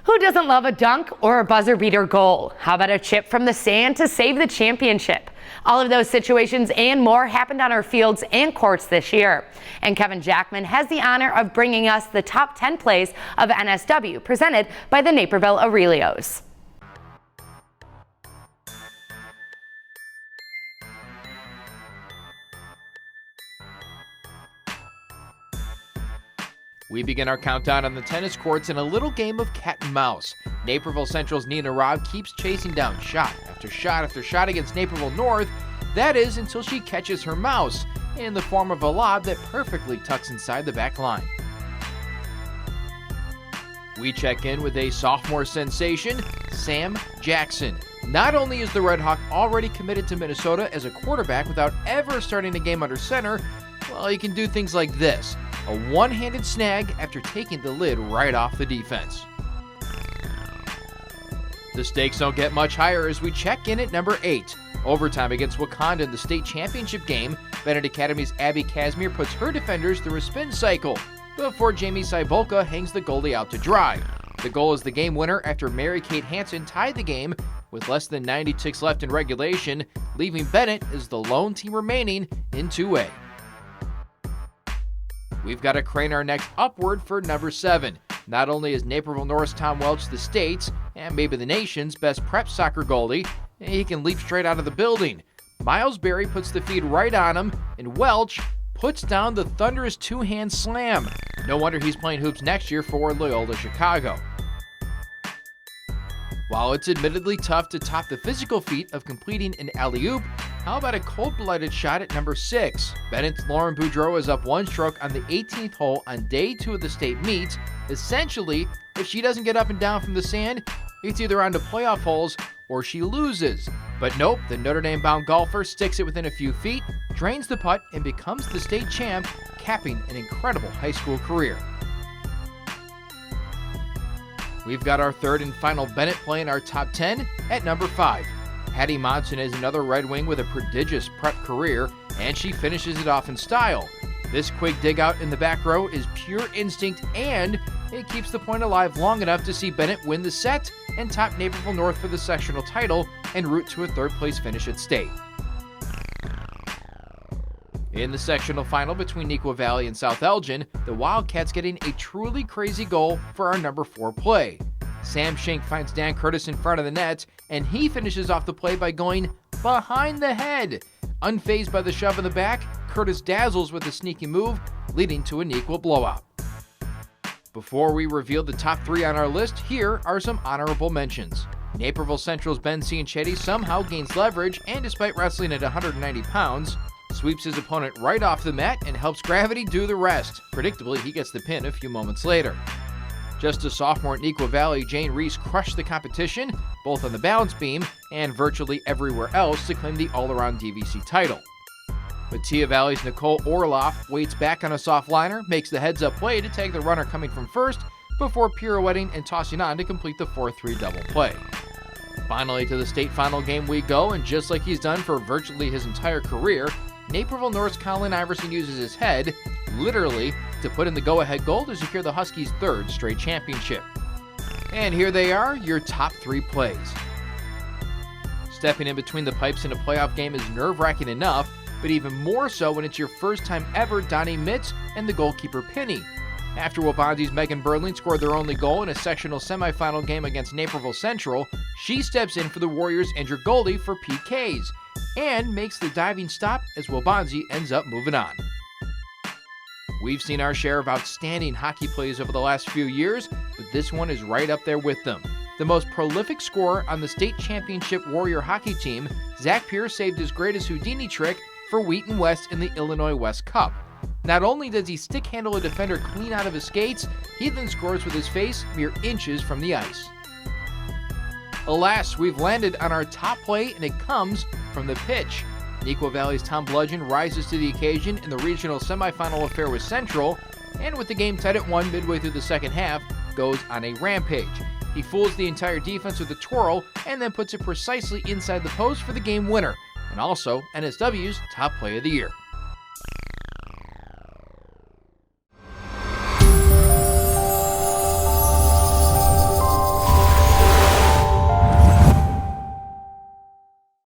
Who doesn't love a dunk or a buzzer beater goal? How about a chip from the sand to save the championship? All of those situations and more happened on our fields and courts this year. And Kevin Jackman has the honor of bringing us the top 10 plays of NSW presented by the Naperville Aurelios. We begin our countdown on the tennis courts in a little game of cat and mouse. Naperville Central's Nina Robb keeps chasing down shot after shot after shot against Naperville North. That is until she catches her mouse in the form of a lob that perfectly tucks inside the back line. We check in with a sophomore sensation, Sam Jackson. Not only is the Red Hawk already committed to Minnesota as a quarterback without ever starting a game under center, well, he can do things like this. A one-handed snag after taking the lid right off the defense. The stakes don't get much higher as we check in at number 8. Overtime against Wakanda in the state championship game, Bennett Academy's Abby Casimir puts her defenders through a spin cycle before Jamie Cybolka hangs the goalie out to dry. The goal is the game winner after Mary Kate Hansen tied the game with less than 90 ticks left in regulation, leaving Bennett as the lone team remaining in 2A. We've got to crane our necks upward for number 7. Not only is Naperville Norris Tom Welch the state's, and maybe the nation's, best prep soccer goalie, he can leap straight out of the building. Miles Berry puts the feed right on him, and Welch puts down the thunderous two-hand slam. No wonder he's playing hoops next year for Loyola Chicago. While it's admittedly tough to top the physical feat of completing an alley-oop, how about a cold-blooded shot at number 6? Bennett's Lauren Boudreau is up one stroke on the 18th hole on day 2 of the state meets. Essentially, if she doesn't get up and down from the sand, it's either on to playoff holes or she loses. But nope, the Notre Dame-bound golfer sticks it within a few feet, drains the putt, and becomes the state champ, capping an incredible high school career. We've got our third and final Bennett play in our top 10 at number 5. Patti Monson is another Red Wing with a prodigious prep career, and she finishes it off in style. This quick dig out in the back row is pure instinct, and it keeps the point alive long enough to see Bennett win the set and top Naperville North for the sectional title en route to a third-place finish at state. In the sectional final between Neuqua Valley and South Elgin, the Wildcats getting a truly crazy goal for our number 4 play. Sam Schenk finds Dan Curtis in front of the net, and he finishes off the play by going behind the head. Unfazed by the shove in the back, Curtis dazzles with a sneaky move, leading to a Neuqua blowout. Before we reveal the top 3 on our list, here are some honorable mentions. Naperville Central's Ben Cianchetti somehow gains leverage, and despite wrestling at 190 pounds, sweeps his opponent right off the mat and helps gravity do the rest. Predictably, he gets the pin a few moments later. Just a sophomore at Neuqua Valley, Jane Reese crushed the competition, both on the balance beam and virtually everywhere else, to claim the all-around DVC title. Mattia Valley's Nicole Orloff waits back on a soft liner, makes the heads-up play to tag the runner coming from first, before pirouetting and tossing on to complete the 4-3 double play. Finally, to the state final game we go, and just like he's done for virtually his entire career, Naperville North's Colin Iverson uses his head, literally, to put in the go-ahead goal to secure the Huskies' 3rd straight championship. And here they are, your top 3 plays. Stepping in between the pipes in a playoff game is nerve-wracking enough, but even more so when it's your first time ever donning mitts and the goalkeeper pinning. After Wabanzi's Megan Berling scored their only goal in a sectional semifinal game against Naperville Central, she steps in for the Warriors' injured goalie for PKs, and makes the diving stop as Wabanzi ends up moving on. We've seen our share of outstanding hockey plays over the last few years, but this one is right up there with them. The most prolific scorer on the state championship Warrior hockey team, Zack Pierce saved his greatest Houdini trick for Wheaton West in the Illinois West Cup. Not only does he stick-handle a defender clean out of his skates, he then scores with his face mere inches from the ice. Alas, we've landed on our top play, and it comes from the pitch. Neuqua Valley's Tom Bludgeon rises to the occasion in the regional semifinal affair with Central, and with the game tied at 1 midway through the second half, goes on a rampage. He fools the entire defense with a twirl, and then puts it precisely inside the post for the game winner, and also NSW's top play of the year.